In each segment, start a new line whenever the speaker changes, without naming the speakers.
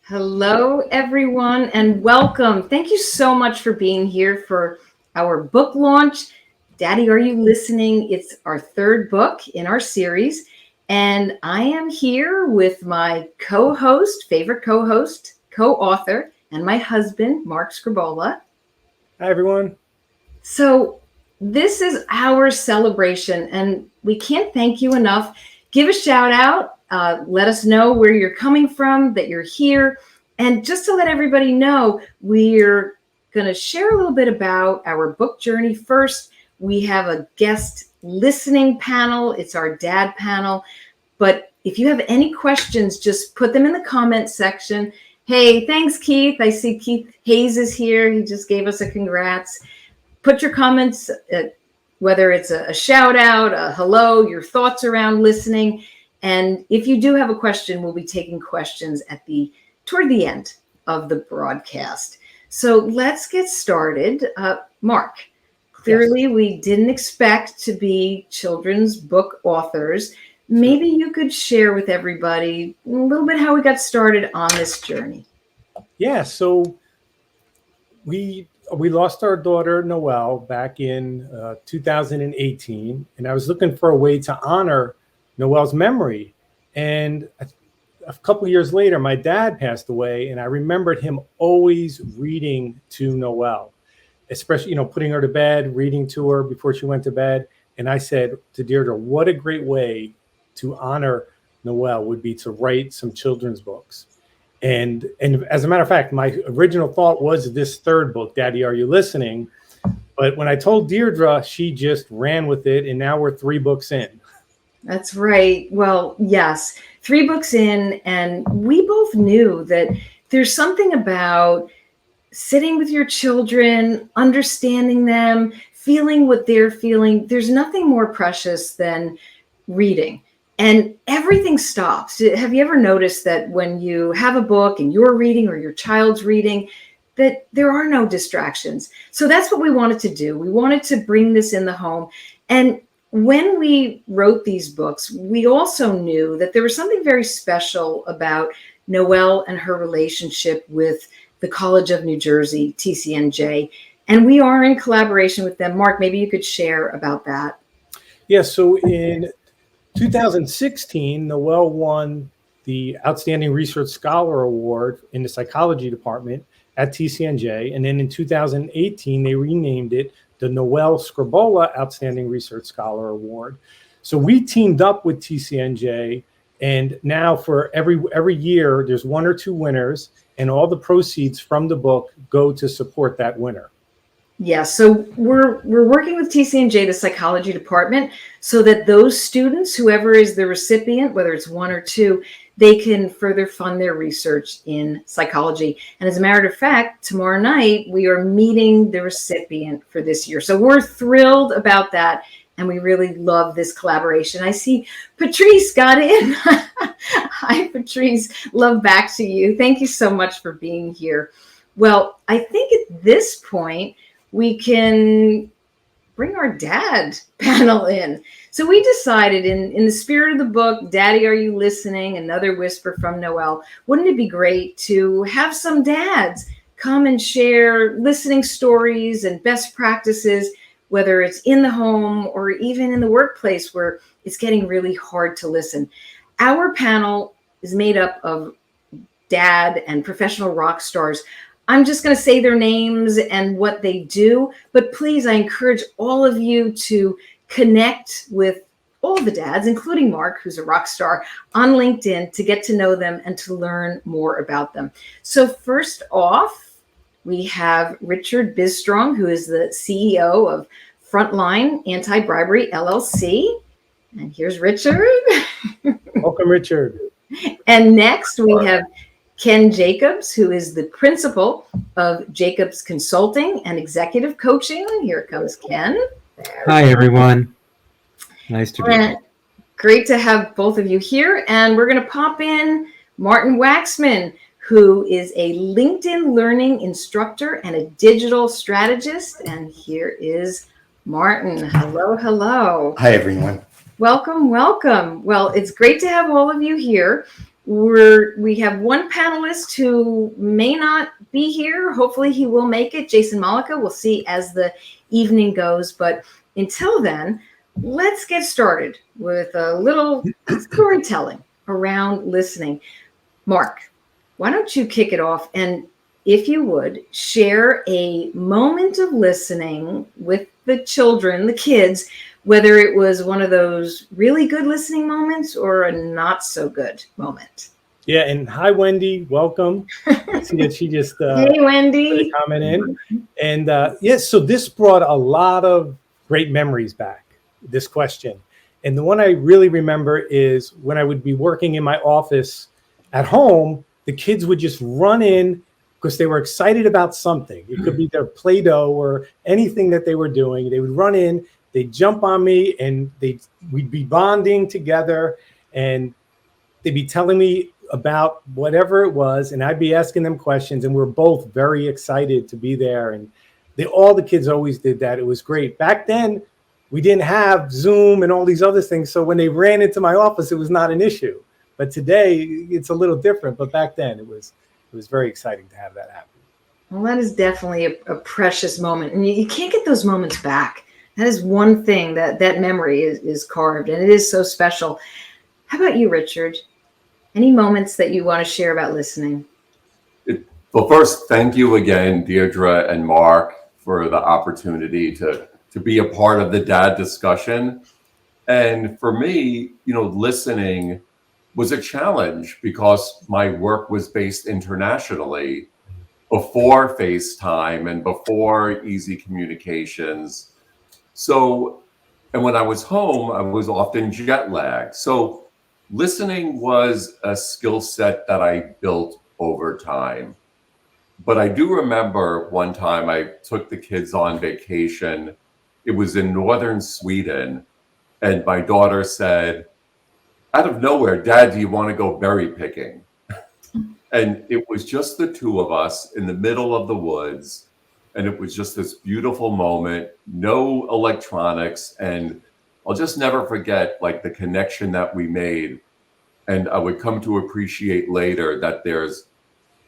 Hello, everyone, and welcome. Thank you so much for being here for our book launch. Daddy, Are You Listening? It's our third book in our series, and I am here with my favorite co host, co author, and my husband, Mark Scribola.
Hi, everyone.
So, this is our celebration, and we can't thank you enough. Give a shout out, let us know where you're coming from, that you're here. And just to let everybody know, we're going to share a little bit about our book journey first. We have a guest listening panel, it's our dad panel. But if you have any questions, just put them in the comment section. Hey, thanks, Keith. I see Keith Hayes is here. He just gave us a congrats. Put your comments, whether it's a shout out, a hello, your thoughts around listening. And if you do have a question, we'll be taking questions toward the end of the broadcast. So let's get started. Mark, clearly
Yes.
we didn't expect to be children's book authors. Maybe you could share with everybody a little bit how we got started on this journey.
Yeah. So we lost our daughter Noelle back in 2018, and I was looking for a way to honor Noelle's memory. And a couple of years later, my dad passed away, and I remembered him always reading to Noelle, especially putting her to bed, reading to her before she went to bed. And I said to Deirdre, "What a great way to honor Noelle would be to write some children's books." And as a matter of fact, my original thought was this third book, Daddy, Are You Listening? But when I told Deirdre, she just ran with it, and now we're 3 books in.
That's right. Well, yes, 3 books in, and we both knew that there's something about sitting with your children, understanding them, feeling what they're feeling. There's nothing more precious than reading. And everything stops. Have you ever noticed that when you have a book and you're reading or your child's reading, that there are no distractions? So that's what we wanted to do. We wanted to bring this in the home. And when we wrote these books, we also knew that there was something very special about Noelle and her relationship with the College of New Jersey, TCNJ. And we are in collaboration with them. Mark, maybe you could share about that.
Yeah, so in 2016, Noelle won the Outstanding Research Scholar Award in the psychology department at TCNJ. And then in 2018, they renamed it the Noelle Scribola Outstanding Research Scholar Award. So we teamed up with TCNJ, and now for every year, there's 1 or 2 winners, and all the proceeds from the book go to support that winner.
Yeah, so we're working with TCNJ, the psychology department, so that those students, whoever is the recipient, whether it's 1 or 2, they can further fund their research in psychology. And as a matter of fact, tomorrow night, we are meeting the recipient for this year. So we're thrilled about that, and we really love this collaboration. I see Patrice got in. Hi, Patrice. Love back to you. Thank you so much for being here. Well, I think at this point, we can bring our dad panel in. So we decided in the spirit of the book, Daddy, Are You Listening? Another whisper from Noelle. Wouldn't it be great to have some dads come and share listening stories and best practices, whether it's in the home or even in the workplace where it's getting really hard to listen. Our panel is made up of dad and professional rock stars. I'm just going to say their names and what they do, but please, I encourage all of you to connect with all the dads, including Mark, who's a rock star, on LinkedIn to get to know them and to learn more about them. So first off, we have Richard Bistrong, who is the CEO of Frontline Anti-Bribery LLC. And here's Richard.
Welcome, Richard.
And next we have Ken Jacobs, who is the principal of Jacobs Consulting and Executive Coaching. Here comes Ken.
Hi, everyone. Nice to be here.
Great to have both of you here. And we're going to pop in Martin Waxman, who is a LinkedIn learning instructor and a digital strategist. And here is Martin. Hello, hello.
Hi, everyone.
Welcome, welcome. Well, it's great to have all of you here. we have one panelist who may not be here. Hopefully he will make it. Jason Malika. We'll see as the evening goes. But until then, let's get started with a little storytelling around listening. Mark, why don't you kick it off? And if you would, share a moment of listening with the children, the kids, whether it was one of those really good listening moments or a not so good moment.
Yeah, and hi, Wendy. Welcome. I see that she just
Hey, Wendy.
put a comment in. And yes, so this brought a lot of great memories back, this question. And the one I really remember is when I would be working in my office at home, the kids would just run in because they were excited about something. It could be their Play-Doh or anything that they were doing. They would run in, they'd jump on me, and we'd be bonding together, and they'd be telling me about whatever it was, and I'd be asking them questions, and we're both very excited to be there. And all the kids always did that. It was great. Back then, we didn't have Zoom and all these other things, so when they ran into my office, it was not an issue. But today, it's a little different. But back then, it was very exciting to have that happen.
Well, that is definitely a precious moment, and you can't get those moments back. That is one thing that memory is carved, and it is so special. How about you, Richard? Any moments that you want to share about listening?
Well, first, thank you again, Deirdre and Mark, for the opportunity to be a part of the dad discussion. And for me, listening was a challenge because my work was based internationally before FaceTime and before easy communications. So, and when I was home, I was often jet lagged. So listening was a skill set that I built over time. But I do remember one time I took the kids on vacation. It was in northern Sweden. And my daughter said, out of nowhere, Dad, do you want to go berry picking? And it was just the two of us in the middle of the woods. And it was just this beautiful moment, no electronics. And I'll just never forget the connection that we made. And I would come to appreciate later that there's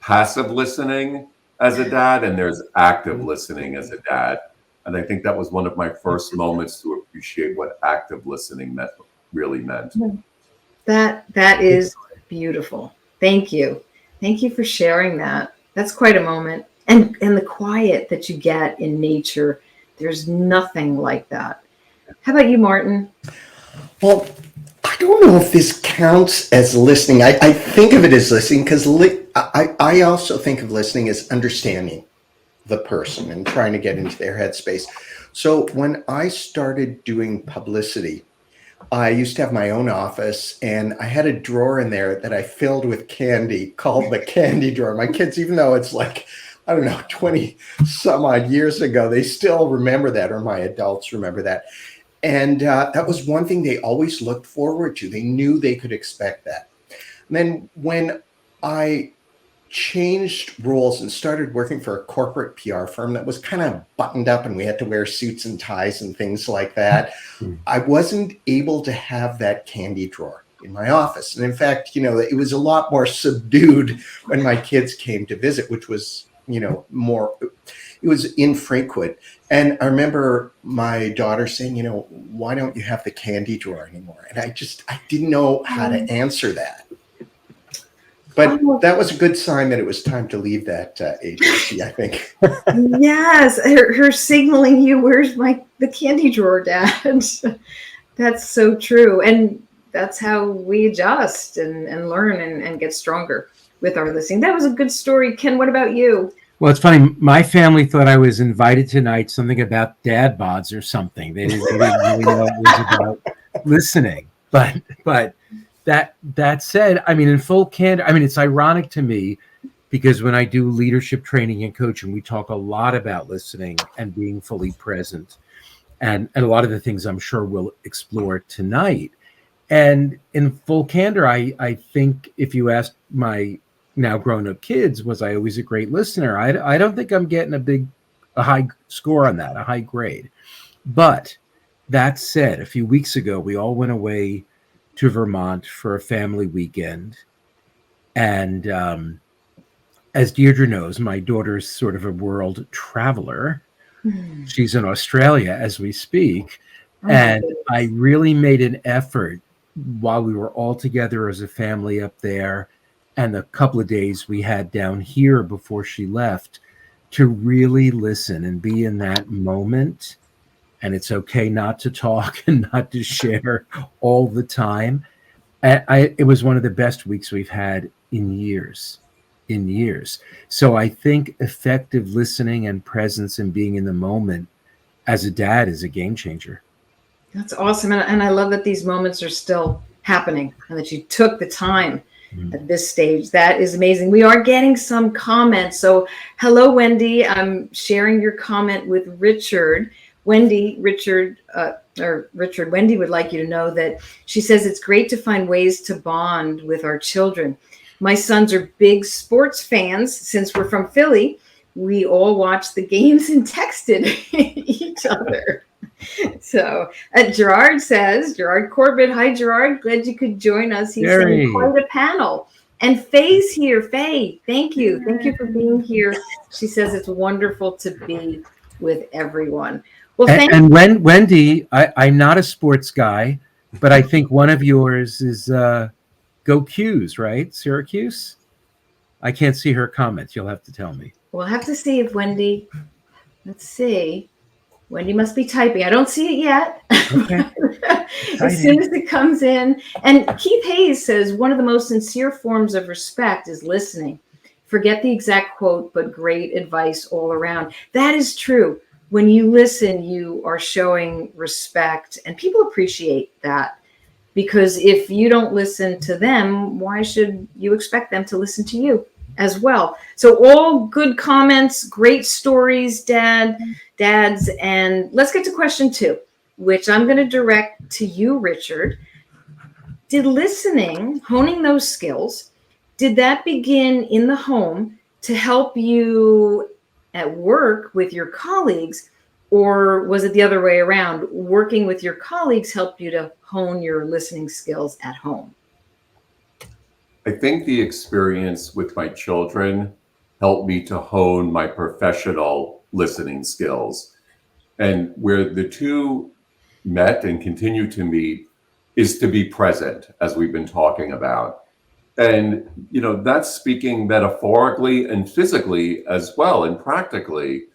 passive listening as a dad and there's active listening as a dad. And I think that was one of my first moments to appreciate what active listening really meant.
That is beautiful. Thank you. Thank you for sharing that. That's quite a moment. And the quiet that you get in nature, there's nothing like that. How about you, Martin?
Well, I don't know if this counts as listening. I think of it as listening because I also think of listening as understanding the person and trying to get into their headspace. So when I started doing publicity, I used to have my own office, and I had a drawer in there that I filled with candy called the candy drawer. My kids, even though it's 20 some odd years ago, they still remember that, or my adults remember that. And that was one thing they always looked forward to. They knew they could expect that. And then when I changed roles and started working for a corporate PR firm that was kind of buttoned up and we had to wear suits and ties and things like that, I wasn't able to have that candy drawer in my office. And in fact, it was a lot more subdued when my kids came to visit, which was, it was infrequent. And I remember my daughter saying, why don't you have the candy drawer anymore? And I didn't know how to answer that. But that was a good sign that it was time to leave that agency, I think.
Yes, her signaling you, where's the candy drawer, Dad? That's so true. And that's how we adjust and learn and get stronger with our listening. That was a good story. Ken, what about you?
Well, it's funny. My family thought I was invited tonight, something about dad bods or something. They didn't really know it was about listening. But that said, in full candor, it's ironic to me because when I do leadership training and coaching, we talk a lot about listening and being fully present, and a lot of the things I'm sure we'll explore tonight. And in full candor, I think if you ask my now grown-up kids, was I always a great listener? I don't think I'm getting a high score on that, a high grade. But that said, a few weeks ago, we all went away to Vermont for a family weekend. And as Deirdre knows, my daughter's sort of a world traveler. She's in Australia as we speak.
Oh my
And
goodness.
I really made an effort while we were all together as a family up there and the couple of days we had down here before she left to really listen and be in that moment. And it's okay not to talk and not to share all the time. It was one of the best weeks we've had in years. So I think effective listening and presence and being in the moment as a dad is a game changer.
That's awesome. And I love that these moments are still happening and that you took the time at this stage. That is amazing. We are getting some comments. So hello, Wendy. I'm sharing your comment with Richard. Wendy would like you to know that she says it's great to find ways to bond with our children. My sons are big sports fans. Since we're from Philly, we all watched the games and texted each other. So Gerard Corbett, hi Gerard, glad you could join us. He's saying quite a panel. And Faye's here. Faye, thank you for being here. She says it's wonderful to be with everyone. Well,
and Wendy, I'm not a sports guy, but I think one of yours is Go Qs, right? Syracuse? I can't see her comments. You'll have to tell me.
We'll have to see if Wendy, let's see. Wendy must be typing. I don't see it yet.
Okay.
As soon as it comes in. And Keith Hayes says, one of the most sincere forms of respect is listening. Forget the exact quote, but great advice all around. That is true. When you listen, you are showing respect, and people appreciate that. Because if you don't listen to them, why should you expect them to listen to you as well? So all good comments, great stories, dads. And let's get to question 2, which I'm going to direct to you, Richard. Did listening, honing those skills, did that begin in the home to help you at work with your colleagues? Or was it the other way around? Working with your colleagues helped you to hone your listening skills at home?
I think the experience with my children helped me to hone my professional listening skills. And where the two met and continue to meet is to be present, as we've been talking about. And, that's speaking metaphorically and physically as well, and practically.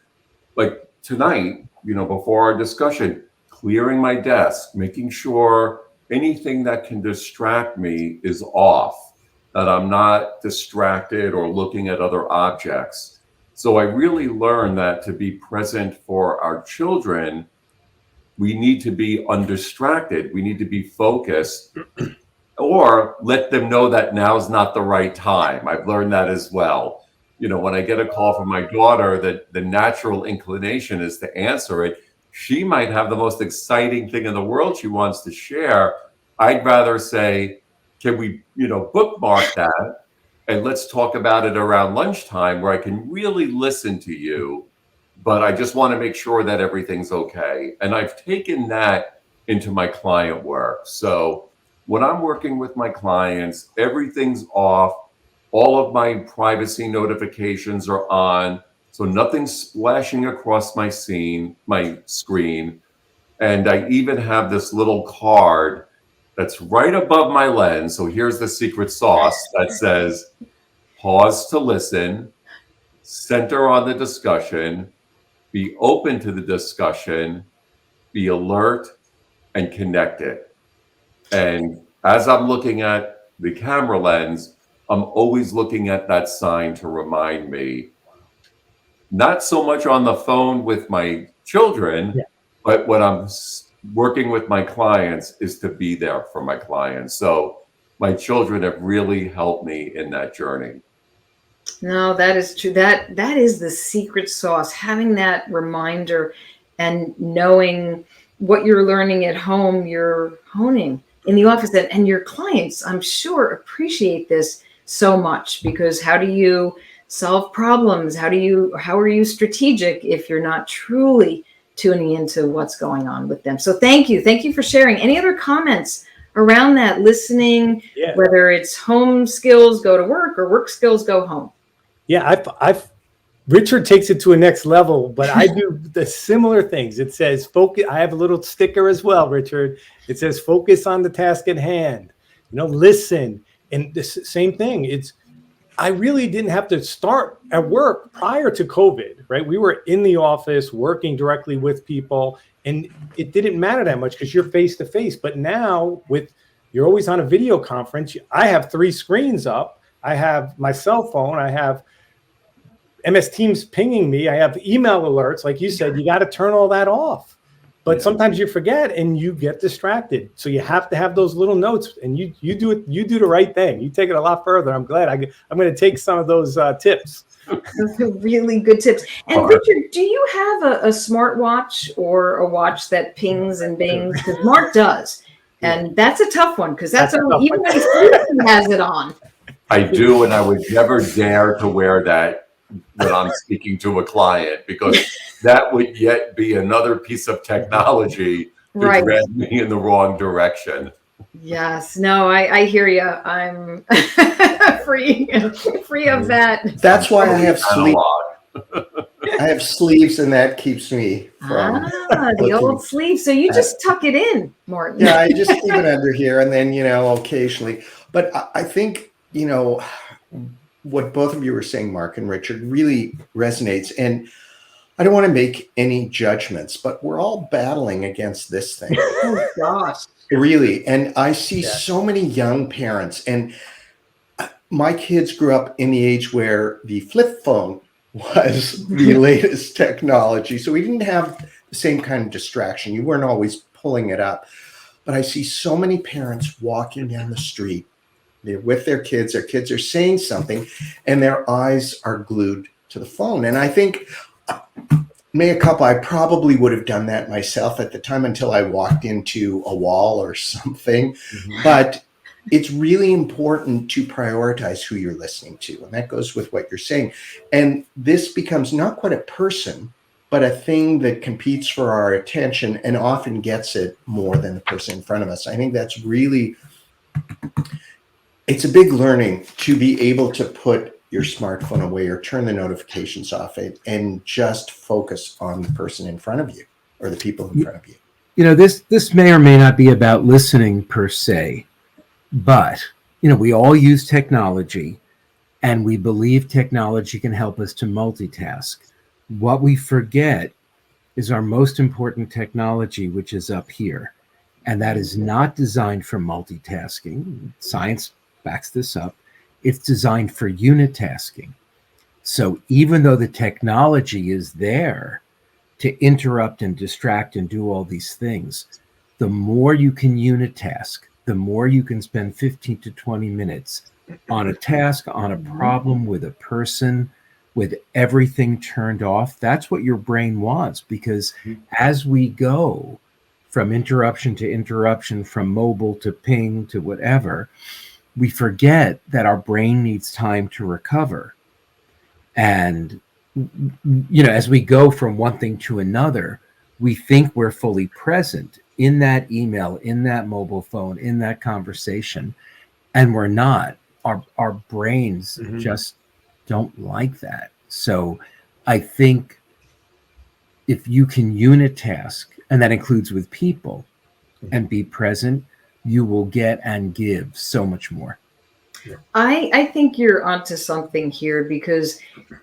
Like tonight, before our discussion, clearing my desk, making sure anything that can distract me is off, that I'm not distracted or looking at other objects. So I really learned that to be present for our children, we need to be undistracted. We need to be focused, or let them know that now's not the right time. I've learned that as well. When I get a call from my daughter, that the natural inclination is to answer it. She might have the most exciting thing in the world she wants to share. I'd rather say, can we, bookmark that and let's talk about it around lunchtime where I can really listen to you, but I just want to make sure that everything's okay. And I've taken that into my client work. So when I'm working with my clients, everything's off. All of my privacy notifications are on, so nothing's splashing across my screen. And I even have this little card that's right above my lens. So here's the secret sauce that says, pause to listen, center on the discussion, be open to the discussion, be alert, and connected. And as I'm looking at the camera lens, I'm always looking at that sign to remind me, not so much on the phone with my children, but when I'm working with my clients is to be there for my clients. So my children have really helped me in that journey.
No, that is true. That is the secret sauce, having that reminder and knowing what you're learning at home, you're honing in the office. And your clients, I'm sure, appreciate this so much, because how do you solve problems? How are you strategic if you're not truly tuning into what's going on with them? So thank you for sharing. Any other comments around that listening,
Yeah.
whether it's home skills go to work or work skills go home.
Yeah, I've Richard takes it to a next level, but I do the similar things. It says focus. I have a little sticker as well, Richard. It says focus on the task at hand. Listen, and the same thing. I really didn't have to start at work prior to COVID, right? We were in the office working directly with people, and it didn't matter that much because you're face to face. But now you're always on a video conference. I have 3 screens up. I have my cell phone. I have MS Teams pinging me. I have email alerts. Like you said, you got to turn all that off. But sometimes you forget and you get distracted. So you have to have those little notes, and you do it. You do the right thing. You take it a lot further. I'm glad. I'm going to take some of those tips.
Those are really good tips. And Richard, do you have a smartwatch or a watch that pings and bangs? Because Mark does. And that's a tough one because that's even when he sleeps, he has it on.
I do, and I would never dare to wear that when I'm speaking to a client, because that would yet be another piece of technology to drag me in the wrong direction.
Yes, no, I hear you. I'm free of that.
That's why I have sleep. I have sleeves, and that keeps me from
the old sleeve. So you just tuck it in, Martin.
Yeah, I just keep it under here, and then occasionally. But I think what both of you were saying, Mark and Richard, really resonates. And I don't want to make any judgments, but we're all battling against this thing.
Oh gosh.
Really. And I see so many young parents, and my kids grew up in the age where the flip phone was the latest technology. So we didn't have the same kind of distraction. You weren't always pulling it up. But I see so many parents walking down the street. They're with their kids are saying something, and their eyes are glued to the phone. And I think I probably would have done that myself at the time until I walked into a wall or something. Mm-hmm. But it's really important to prioritize who you're listening to. And that goes with what you're saying. And this becomes not quite a person, but a thing that competes for our attention and often gets it more than the person in front of us. I think that's really... It's a big learning to be able to put your smartphone away or turn the notifications off and just focus on the person in front of you or the people in front of you.
This may or may not be about listening per se, but, we all use technology, and we believe technology can help us to multitask. What we forget is our most important technology, which is up here. And that is not designed for multitasking. Science backs this up. It's designed for unitasking. So even though the technology is there to interrupt and distract and do all these things, the more you can unitask, the more you can spend 15 to 20 minutes on a task, on a problem, with a person, with everything turned off. That's what your brain wants, because as we go from interruption to interruption, from mobile to ping to whatever, we forget that our brain needs time to recover. And, as we go from one thing to another, we think we're fully present in that email, in that mobile phone, in that conversation, and we're not. Our brains just don't like that. So I think if you can unitask, and that includes with people, and be present, you will get and give so much more.
I think you're onto something here, because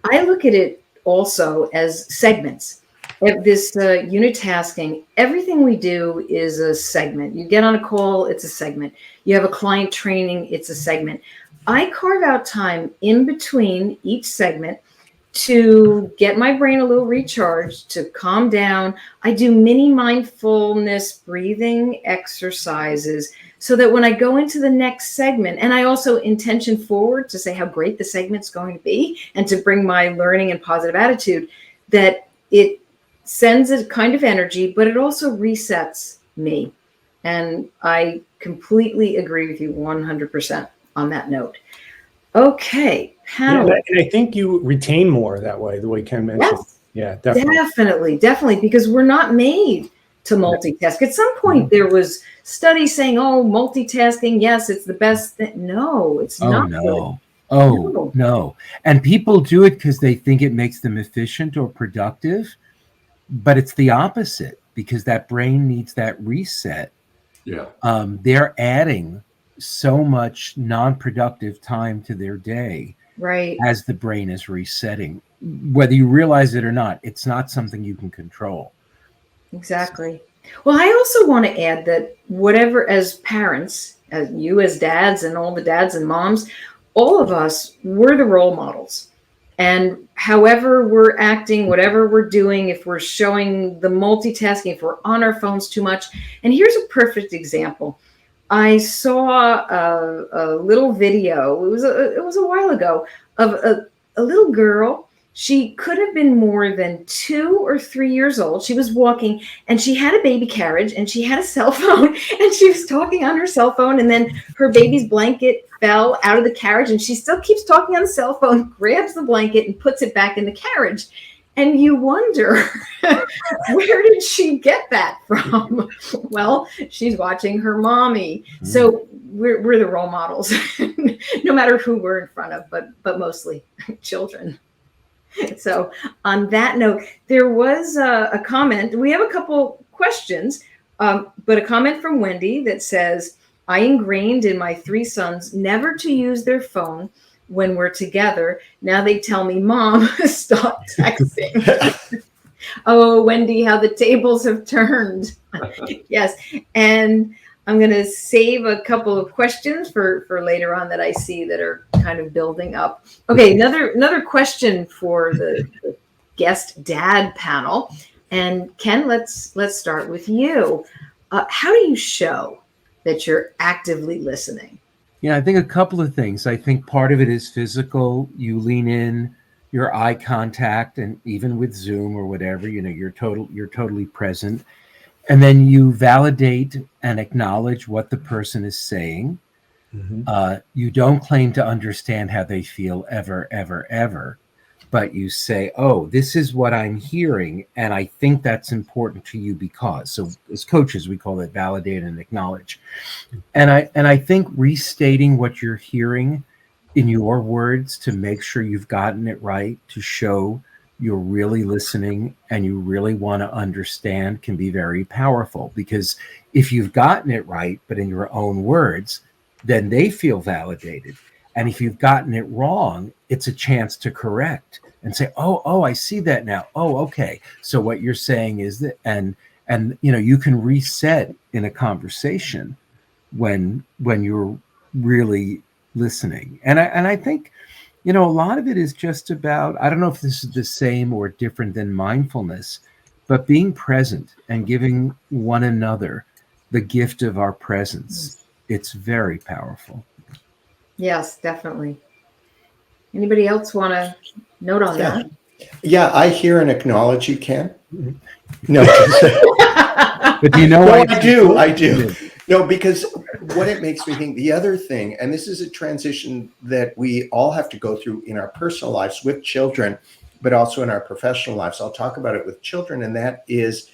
I look at it also as segments. This unitasking, everything we do is a segment. You get on a call, it's a segment. You have a client training, it's a segment. I carve out time in between each segment to get my brain a little recharged, to calm down. I do mini mindfulness breathing exercises so that when I go into the next segment, and I also intention forward to say how great the segment's going to be and to bring my learning and positive attitude, that it sends a kind of energy, but it also resets me. And I completely agree with you 100% on that note. Okay, panel.
Yeah, and I think you retain more that way, the way Ken mentioned.
Yes,
yeah, definitely.
Definitely, because we're not made to multitask. At some point, there was studies saying, "Oh, multitasking, yes, it's the best thing." No, it's
Oh
not
no.
good.
Oh
No.
no. And people do it because they think it makes them efficient or productive, but it's the opposite because that brain needs that reset.
Yeah.
They're adding so much non-productive time to their day
Right.
as the brain is resetting. Whether you realize it or not, it's not something you can control.
Exactly. Well, I also want to add that whatever, as parents, as you as dads and all the dads and moms, all of us, we're the role models. And however we're acting, whatever we're doing, if we're showing the multitasking, if we're on our phones too much. And here's a perfect example. I saw a little video. It was a while ago of a little girl. She could have been more than 2 or 3 years old. She was walking and she had a baby carriage and she had a cell phone and she was talking on her cell phone. And then her baby's blanket fell out of the carriage and she still keeps talking on the cell phone, grabs the blanket and puts it back in the carriage. And you wonder, where did she get that from? Well, she's watching her mommy. So we're the role models, no matter who we're in front of, but mostly children. So on that note, there was a comment. We have a couple questions, but a comment from Wendy that says, I ingrained in my 3 sons never to use their phone when we're together. Now they tell me, Mom, stop texting. Oh, Wendy, how the tables have turned. Yes. And I'm going to save a couple of questions for later on that I see that are kind of building up. Okay, another question for the guest dad panel. And Ken, let's start with you. How do you show that you're actively listening?
Yeah, I think a couple of things. I think part of it is physical. You lean in, your eye contact, and even with Zoom or whatever, you're totally present. And then you validate and acknowledge what the person is saying.
Mm-hmm.
You don't claim to understand how they feel ever, ever, ever. But you say, oh, this is what I'm hearing. And I think that's important to you because. So as coaches, we call it validate and acknowledge. And I think restating what you're hearing in your words to make sure you've gotten it right, to show you're really listening and you really want to understand, can be very powerful. Because if you've gotten it right, but in your own words, then they feel validated. And if you've gotten it wrong, it's a chance to correct and say, oh, I see that now. Oh, okay. So what you're saying is that, and you can reset in a conversation when you're really listening. And I think, a lot of it is just about, I don't know if this is the same or different than mindfulness, but being present and giving one another the gift of our presence. It's very powerful.
Yes, definitely. Anybody else want to note on that?
Yeah, I hear and acknowledge you, Ken.
Mm-hmm.
No,
But do you know
no,
why?
I do. No, because what it makes me think, the other thing, and this is a transition that we all have to go through in our personal lives with children, but also in our professional lives. I'll talk about it with children, and that is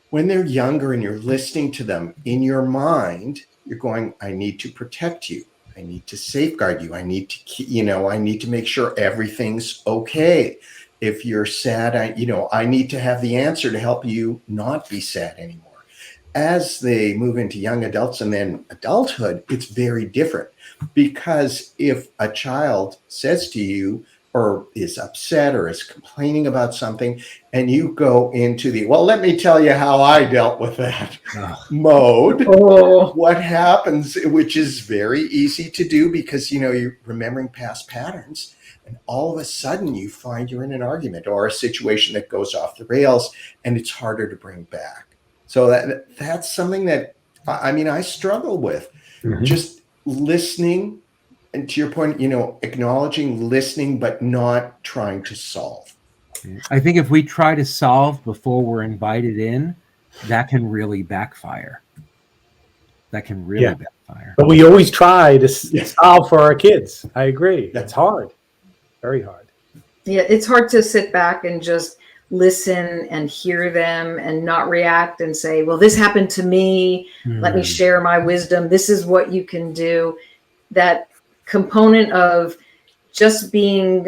when they're younger and you're listening to them, in your mind, you're going, I need to protect you. I need to safeguard you. I need to, I need to make sure everything's okay. If you're sad, I need to have the answer to help you not be sad anymore. As they move into young adults and then adulthood, it's very different, because if a child says to you or is upset or is complaining about something and you go into the, well, let me tell you how I dealt with that mode, what happens, which is very easy to do because, you're remembering past patterns, and all of a sudden you find you're in an argument or a situation that goes off the rails and it's harder to bring back. So that's something that, I struggle with.
Mm-hmm.
Just listening, and to your point, acknowledging, listening, but not trying to solve.
I think if we try to solve before we're invited in, that can really backfire. Backfire.
But we always try to solve for our kids. I agree. That's hard. Very hard.
Yeah, it's hard to sit back and just listen and hear them and not react and say, well, this happened to me. Let me share my wisdom. This is what you can do. That component of just being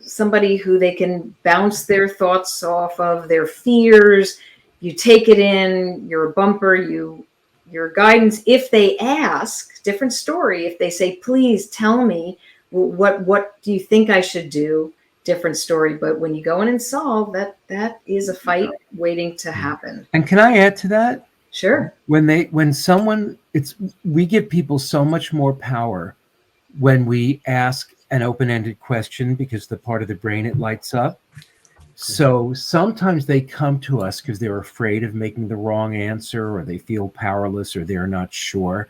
somebody who they can bounce their thoughts off of, their fears. You take it in, you're a bumper, your guidance. If they ask, different story. If they say, please tell me, what do you think I should do? Different story. But when you go in and solve, that is a fight waiting to happen.
And can I add to that?
Sure.
We give people so much more power when we ask an open-ended question, because the part of the brain it lights up. So sometimes they come to us because they're afraid of making the wrong answer, or they feel powerless, or they're not sure.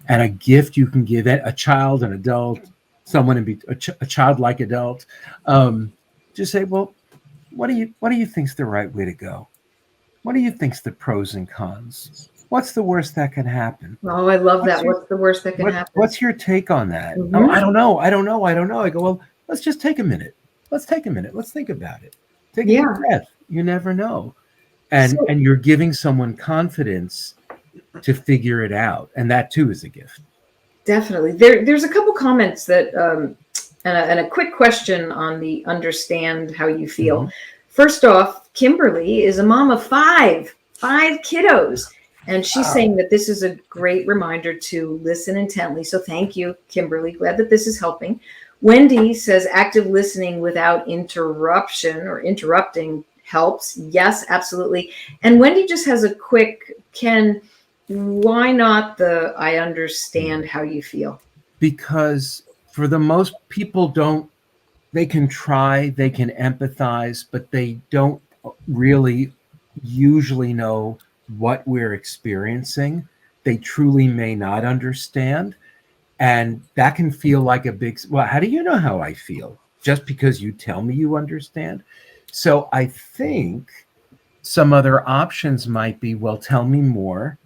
And a gift you can give a child, an adult, someone a childlike adult, just say, well, what do you think's the right way to go? What do you think's the pros and cons? What's the worst that can happen?
Oh, I love that. What's the worst that can happen?
What's your take on that?
Mm-hmm.
Oh, I don't know. I go, well, let's just take a minute. Let's think about it. Take a deep breath. You never know. And you're giving someone confidence to figure it out. And that too is a gift.
Definitely. There's a couple comments that, and a quick question on the understand how you feel. Mm-hmm. First off, Kimberly is a mom of five kiddos. And she's saying that this is a great reminder to listen intently. So thank you, Kimberly. Glad that this is helping. Wendy says active listening without interruption or interrupting helps. Yes, absolutely. And Wendy just has a quick, Ken, why not the I understand how you feel?
Because for the most people they can try, they can empathize, but they don't really usually know what we're experiencing. They truly may not understand. And that can feel like a big, well, how do you know how I feel? Just because you tell me you understand? So I think some other options might be, well, tell me more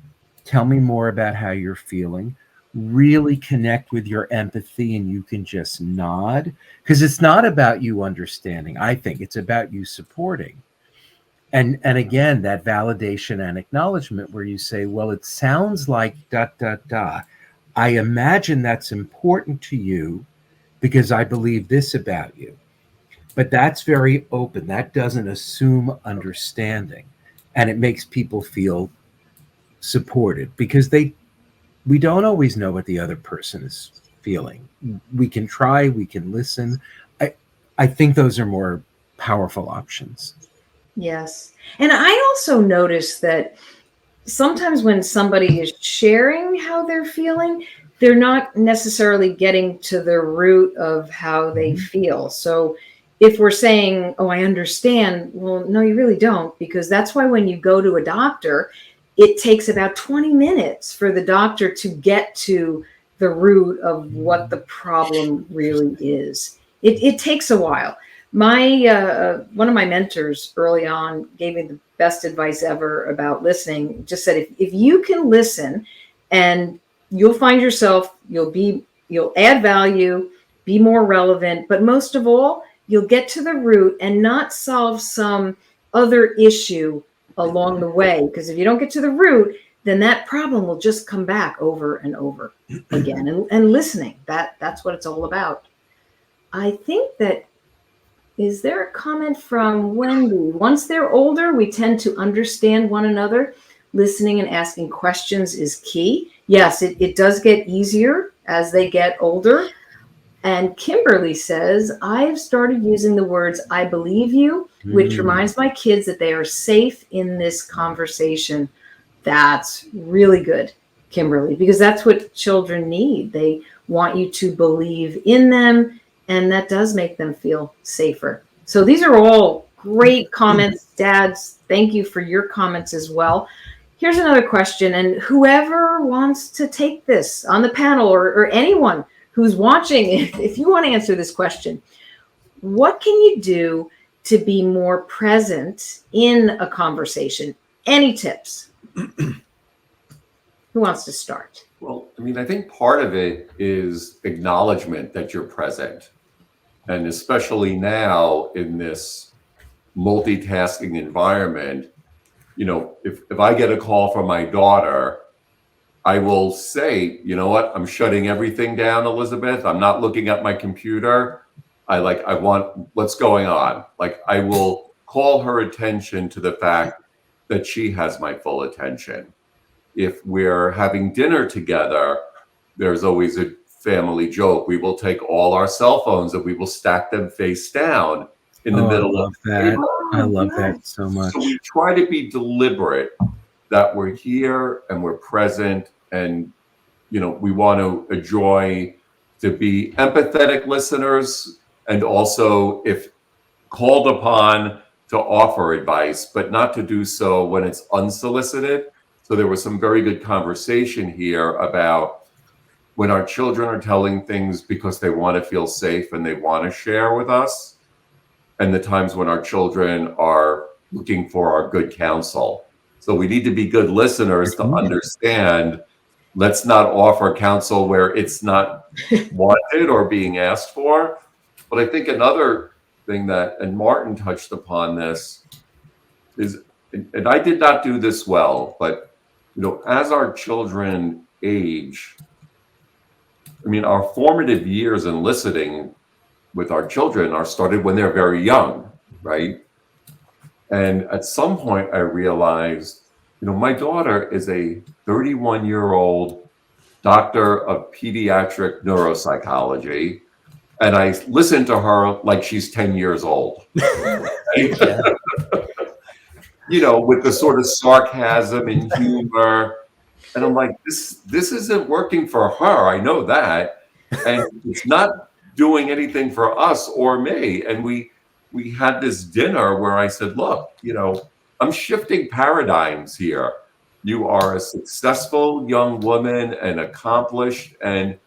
about how you're feeling. Really connect with your empathy, and you can just nod, because it's not about you understanding. I think it's about you supporting. And again, that validation and acknowledgement where you say, well, it sounds like ... I imagine that's important to you because I believe this about you. But that's very open. That doesn't assume understanding. And it makes people feel supported, because we don't always know what the other person is feeling. We can try, we can listen. I think those are more powerful options.
Yes. And I also notice that sometimes when somebody is sharing how they're feeling, they're not necessarily getting to the root of how they feel. So if we're saying, oh, I understand, well, no, you really don't, because that's why when you go to a doctor, it takes about 20 minutes for the doctor to get to the root of what the problem really is. It takes a while. One of my mentors early on gave me the best advice ever about listening. Just said, if you can listen, and you'll find yourself, you'll add value, be more relevant, but most of all, you'll get to the root and not solve some other issue along the way. Because if you don't get to the root, then that problem will just come back over and over again. And listening, that's what it's all about. I think that, is there a comment from Wendy? Once they're older, we tend to understand one another. Listening and asking questions is key. Yes, it does get easier as they get older. And Kimberly says, I've started using the words, I believe you, which reminds my kids that they are safe in this conversation. That's really good, Kimberly, because that's what children need. They want you to believe in them, and that does make them feel safer. So these are all great comments. Dads, thank you for your comments as well. Here's another question, and whoever wants to take this on the panel, or anyone who's watching, if you want to answer this question, what can you do to be more present in a conversation? Any tips? Who wants to start?
Well, I mean, I think part of it is acknowledgement that you're present. And especially now in this multitasking environment, if I get a call from my daughter, I will say, you know what, I'm shutting everything down, Elizabeth. I'm not looking at my computer. I want what's going on. Like, I will call her attention to the fact that she has my full attention. If we're having dinner together, there's always a family joke. We will take all our cell phones and we will stack them face down in the middle of the table.
I love that so much.
So we try to be deliberate that we're here and we're present, and we want to enjoy to be empathetic listeners, and also, if called upon, to offer advice, but not to do so when it's unsolicited. So there was some very good conversation here about when our children are telling things because they want to feel safe and they want to share with us, and the times when our children are looking for our good counsel. So we need to be good listeners to understand. Let's not offer counsel where it's not wanted or being asked for. But I think another thing that, and Martin touched upon this, is, and I did not do this well, but as our children age, our formative years in listening with our children are started when they're very young, right? And at some point I realized, my daughter is a 31-year-old doctor of pediatric neuropsychology, and I listen to her like she's 10 years old. Right? With the sort of sarcasm and humor. And I'm like, this isn't working for her. I know that. And it's not doing anything for us or me. And we had this dinner where I said, look, I'm shifting paradigms here. You are a successful young woman and accomplished, and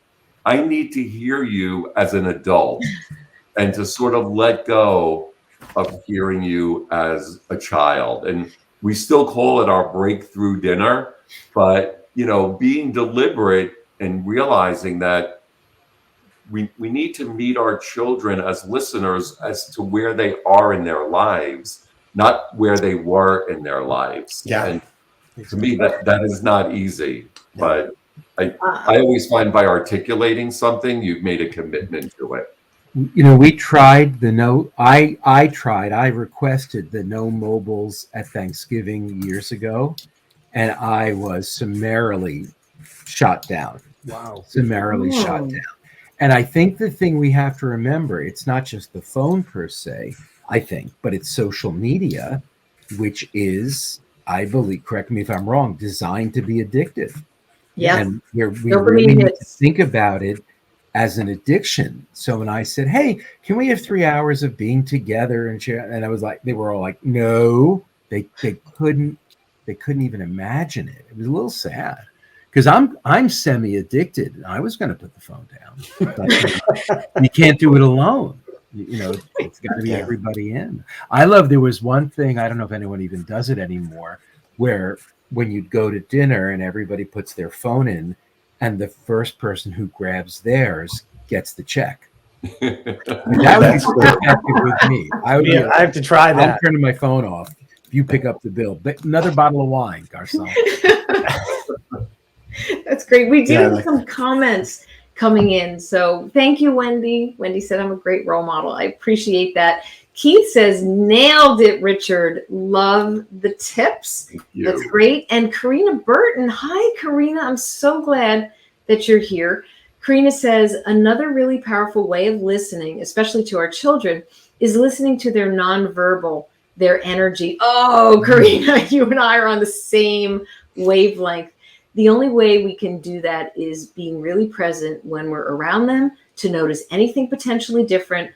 I need to hear you as an adult and to sort of let go of hearing you as a child. And we still call it our breakthrough dinner, but being deliberate and realizing that we need to meet our children as listeners as to where they are in their lives, not where they were in their lives.
Yeah.
And to me, that is not easy. But I always find by articulating something, you've made a commitment to it.
We tried I requested the no mobiles at Thanksgiving years ago, and I was summarily shot down.
Wow.
Summarily shot down. And I think the thing we have to remember, it's not just the phone per se, I think, but it's social media, which is, I believe, correct me if I'm wrong, designed to be addictive.
Yeah.
And we really need to think about it as an addiction. So when I said, hey, can we have 3 hours of being together and share? And I was like, they were all like, no, they couldn't even imagine it. It was a little sad. Because I'm semi-addicted. I was going to put the phone down, but you can't do it alone. It's got to be everybody in. I love. There was one thing, I don't know if anyone even does it anymore, where when you'd go to dinner and everybody puts their phone in, and the first person who grabs theirs gets the check. That would be so effective with me.
I have to try that.
I'm turning my phone off. You pick up the bill. But another bottle of wine, Garcon.
That's great. We do have some comments coming in. So thank you, Wendy. Wendy said I'm a great role model. I appreciate that. Keith says, nailed it, Richard. Love the tips. That's great. And Karina Burton. Hi, Karina. I'm so glad that you're here. Karina says, another really powerful way of listening, especially to our children, is listening to their nonverbal, their energy. Oh, Karina, you and I are on the same wavelength. The only way we can do that is being really present when we're around them, to notice anything potentially different.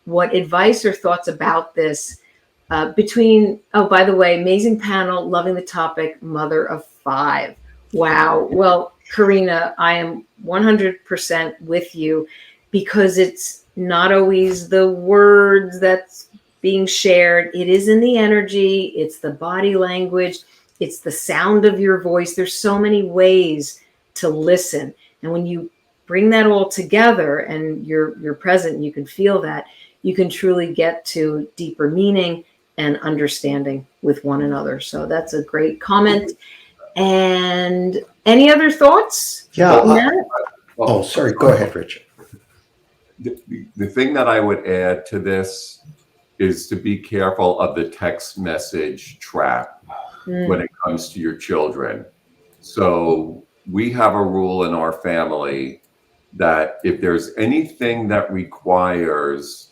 What advice or thoughts about this by the way, amazing panel, loving the topic, mother of 5. Wow. Well, Karina, I am 100% with you, because it's not always the words that's being shared. It is in the energy. It's the body language. It's the sound of your voice. There's so many ways to listen. And when you bring that all together and you're present, and you can feel that, you can truly get to deeper meaning and understanding with one another. So that's a great comment. And any other thoughts?
Yeah.
on that?
Oh, sorry. Go ahead, Richard.
The thing that I would add to this is to be careful of the text message trap when it comes to your children. So we have a rule in our family that if there's anything that requires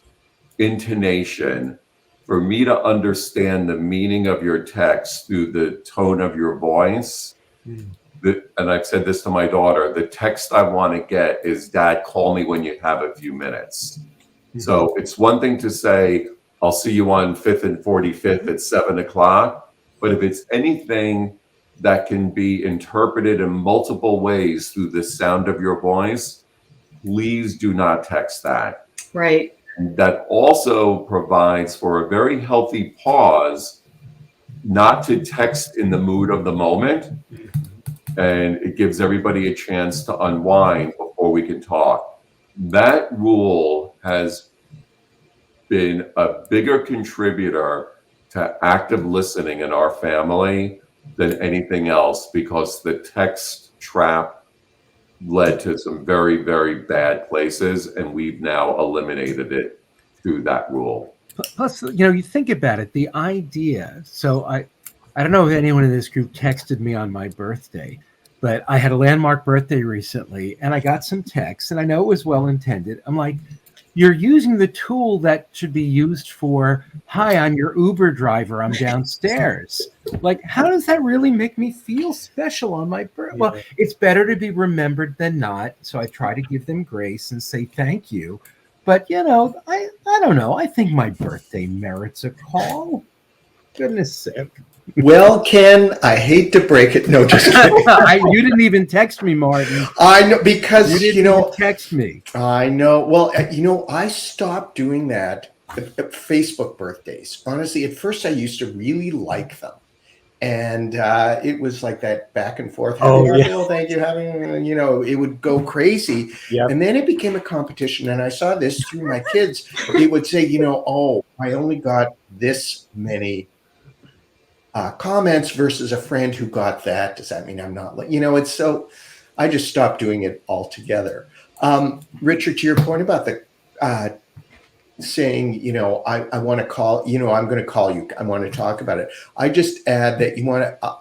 intonation, for me to understand the meaning of your text through the tone of your voice, and I've said this to my daughter, the text I want to get is, Dad, call me when you have a few minutes. So it's one thing to say, I'll see you on 5th and 45th at 7 o'clock. But if it's anything that can be interpreted in multiple ways through the sound of your voice, please do not text that.
Right.
And that also provides for a very healthy pause, not to text in the mood of the moment. And it gives everybody a chance to unwind before we can talk. That rule has been a bigger contributor to active listening in our family than anything else, because the text trap led to some very, very bad places, and we've now eliminated it through that rule.
Plus, you think about it, the idea. So I don't know if anyone in this group texted me on my birthday, but I had a landmark birthday recently, and I got some texts, and I know it was well intended. I'm like, you're using the tool that should be used for, hi, I'm your Uber driver, I'm downstairs. Like, how does that really make me feel special on my birthday? Well, it's better to be remembered than not. So I try to give them grace and say thank you. But, I don't know. I think my birthday merits a call. Goodness sake.
Well, Ken, I hate to break it. No, just kidding.
You didn't even text me, Martin.
I know, because,
You didn't even text me.
I know. Well, I stopped doing that at Facebook birthdays. Honestly, at first I used to really like them. And it was like that back and forth. Thank you. It would go crazy.
Yep.
And then it became a competition. And I saw this through my kids. They would say, I only got this many comments versus a friend who got that. Does that mean I'm not it's so, I just stopped doing it altogether. Richard, to your point about the saying, I want to call, I'm going to call you. I want to talk about it. I just add that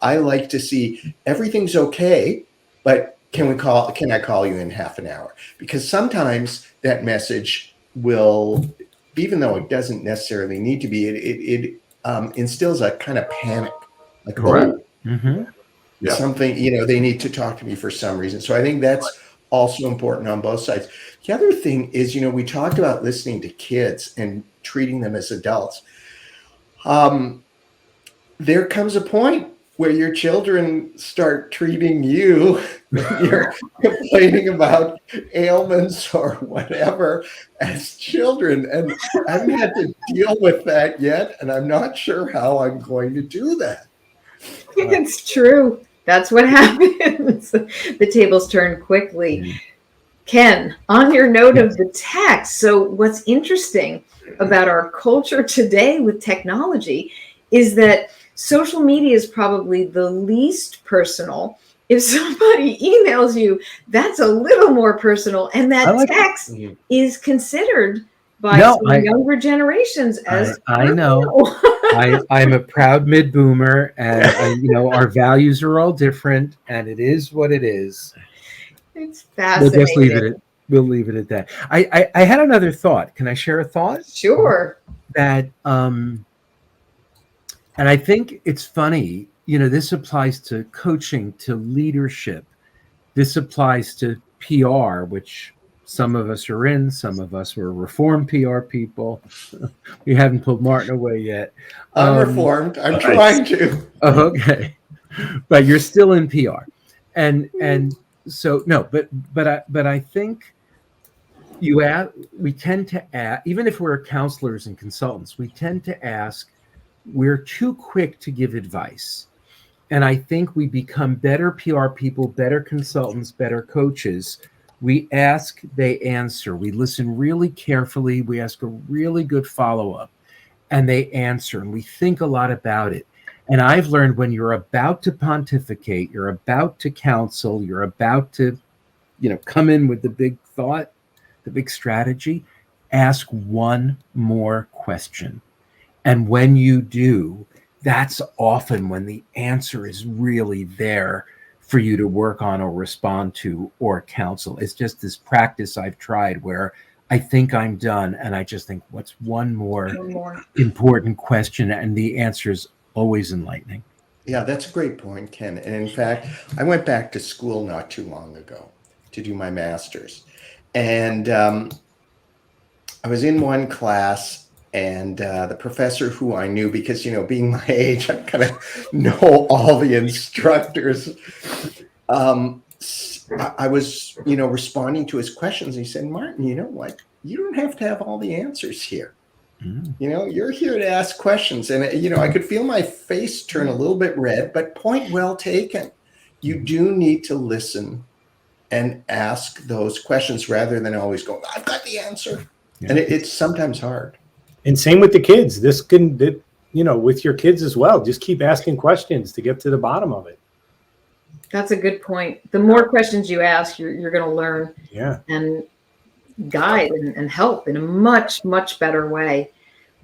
I like to see everything's okay, but can I call you in half an hour? Because sometimes that message will, even though it doesn't necessarily need to be, it instills a kind of panic, like,
Correct.
Something, they need to talk to me for some reason. So I think that's also important on both sides. The other thing is, we talked about listening to kids and treating them as adults. There comes a point where your children start treating you, you're complaining about ailments or whatever, as children. And I haven't had to deal with that yet, and I'm not sure how I'm going to do that.
It's true. That's what happens. The tables turn quickly. Ken, on your note of the text, so what's interesting about our culture today with technology is that social media is probably the least personal. If somebody emails you, that's a little more personal. And that text is considered by younger generations as
I know. I'm a proud mid-boomer, and our values are all different, and it is what it is.
It's fascinating.
We'll leave it at that. I had another thought. Can I share a thought?
Sure.
That and I think it's funny, this applies to coaching, to leadership. This applies to PR, which some of us are in, some of us were reformed PR people. We haven't pulled Martin away yet.
I'm reformed. I'm trying to.
Okay. But you're still in PR. And so no, but I think we tend to ask, even if we're counselors and consultants, we tend to ask, we're too quick to give advice. And I think we become better PR people, better consultants, better coaches. We ask, they answer. We listen really carefully. We ask a really good follow-up. and they answer, and we think a lot about it. And I've learned when you're about to pontificate, you're about to counsel, you're about to, come in with the big thought, the big strategy, ask one more question. And when you do, that's often when the answer is really there for you to work on or respond to or counsel. It's just this practice I've tried where I think I'm done and I just think, what's one more important question? And the answer is always enlightening.
Yeah, that's a great point, Ken. And in fact, I went back to school not too long ago to do my master's. And I was in one class, and the professor who I knew, because, being my age, I kind of know all the instructors. I was, responding to his questions. He said, Martin, you know what? You don't have to have all the answers here. You're here to ask questions. And, I could feel my face turn a little bit red, but point well taken. You do need to listen and ask those questions rather than always go, I've got the answer. Yeah. And it's sometimes hard.
And same with the kids. This can, with your kids as well. Just keep asking questions to get to the bottom of it.
That's a good point. The more questions you ask, you're going to learn and guide and help in a much, much better way.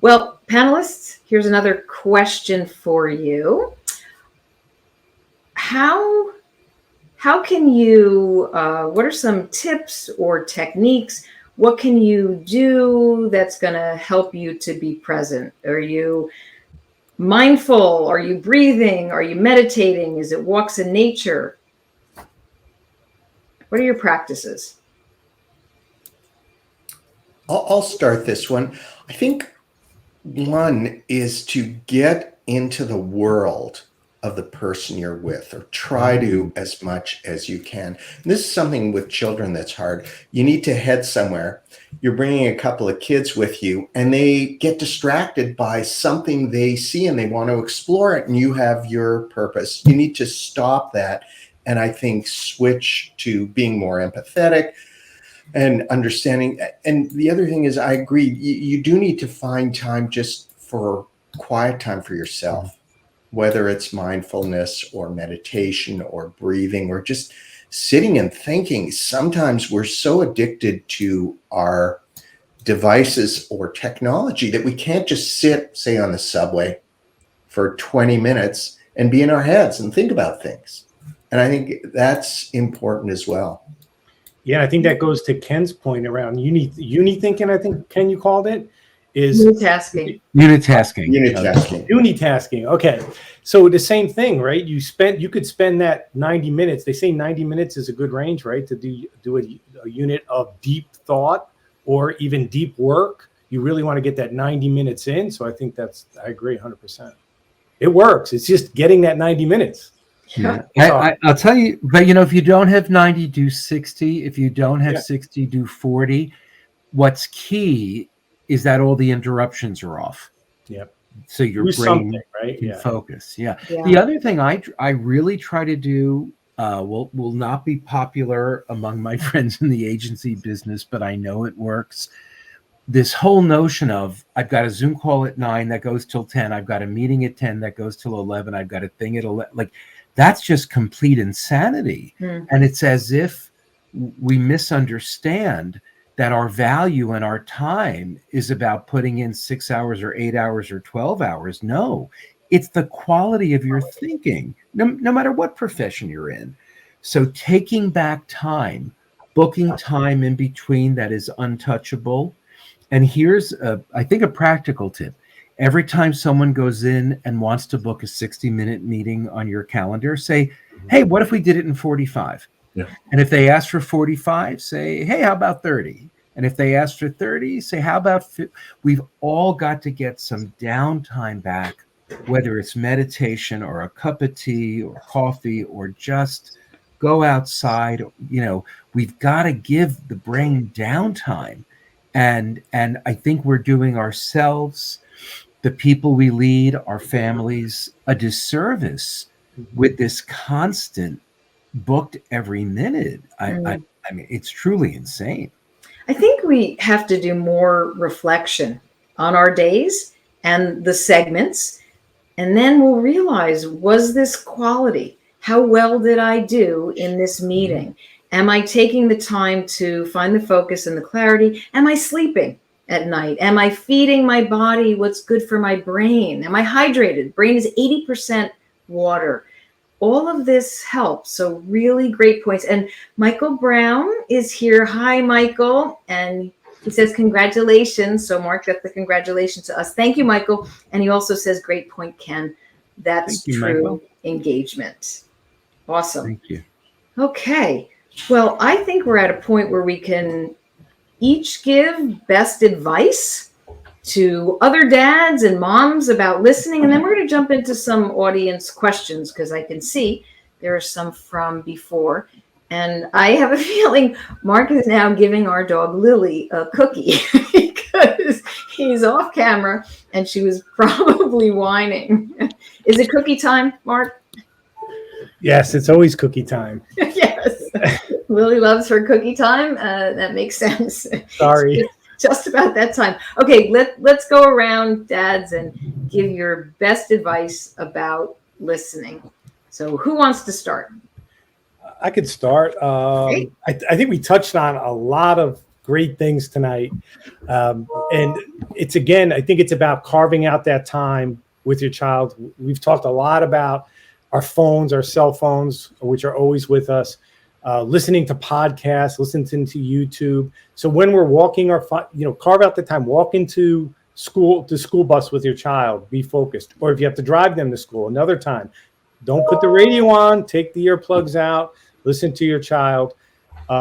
Well, panelists, here's another question for you. How can you, what are some tips or techniques? What can you do that's going to help you to be present? Are you mindful? Are you breathing? Are you meditating? Is it walks in nature? What are your practices?
I'll start this one. I think one is to get into the world of the person you're with, or try to as much as you can. And this is something with children that's hard. You need to head somewhere. You're bringing a couple of kids with you, and they get distracted by something they see and they want to explore it, and you have your purpose. You need to stop that, and I think switch to being more empathetic and understanding. And the other thing is, I agree, you do need to find time just for quiet time for yourself, whether it's mindfulness or meditation or breathing or just sitting and thinking. Sometimes we're so addicted to our devices or technology that we can't just sit, say, on the subway for 20 minutes and be in our heads and think about things. And I think that's important as well.
Yeah, I think that goes to Ken's point around uni thinking. I think, Ken, you called it, is
unitasking.
Unitasking. Okay, so the same thing, right? You could spend that 90 minutes. They say 90 minutes is a good range, right, to do a unit of deep thought or even deep work. You really want to get that 90 minutes in. So I think I agree 100%. It works. It's just getting that 90 minutes.
Yeah. I'll tell you, but if you don't have 90, do 60. If you don't have 60, do 40. What's key is that all the interruptions are off.
Yep.
So your brain can focus. Yeah. The other thing I really try to do will not be popular among my friends in the agency business, but I know it works. This whole notion of, I've got a Zoom call at 9 that goes till 10. I've got a meeting at 10 that goes till 11. I've got a thing at 11. That's just complete insanity. And it's as if we misunderstand that our value and our time is about putting in 6 hours or 8 hours or 12 hours. No, it's the quality of your thinking, no matter what profession you're in. So taking back time, booking time in between that is untouchable. And here's, I think, a practical tip. Every time someone goes in and wants to book a 60-minute meeting on your calendar, say, hey, what if we did it in 45?
Yeah.
And if they ask for 45, say, hey, how about 30? And if they ask for 30, say, how about 50? We've all got to get some downtime back, whether it's meditation or a cup of tea or coffee or just go outside. We've got to give the brain downtime. And I think we're doing ourselves, the people we lead, our families, a disservice with this constant booked every minute. I mean, it's truly insane.
I think we have to do more reflection on our days and the segments. And then we'll realize, was this quality? How well did I do in this meeting? Am I taking the time to find the focus and the clarity? Am I sleeping at night? Am I feeding my body what's good for my brain? Am I hydrated? Brain is 80% water. All of this helps. So really great points. And Michael Brown is here. Hi, Michael. And he says, congratulations. So Mark, that's the congratulations to us. Thank you, Michael. And he also says, great point, Ken. That's
Thank you,
true
Michael.
Engagement. Awesome.
Thank you.
Okay. Well, I think we're at a point where we can each give best advice to other dads and moms about listening. And then we're going to jump into some audience questions, because I can see there are some from before. And I have a feeling Mark is now giving our dog Lily a cookie because he's off camera and she was probably whining. Is it cookie time, Mark?
Yes, it's always cookie time.
Yes. Lily loves her cookie time. That makes sense.
Sorry.
Just about that time. Okay, let's go around, dads, and give your best advice about listening. So who wants to start?
I could start. I think we touched on a lot of great things tonight. And it's, again, I think it's about carving out that time with your child. We've talked a lot about our phones, our cell phones, which are always with us. Listening to podcasts, listening to YouTube. So when we're walking carve out the time, walk into the school bus with your child, be focused. Or if you have to drive them to school, another time, don't put the radio on, take the earplugs out, listen to your child.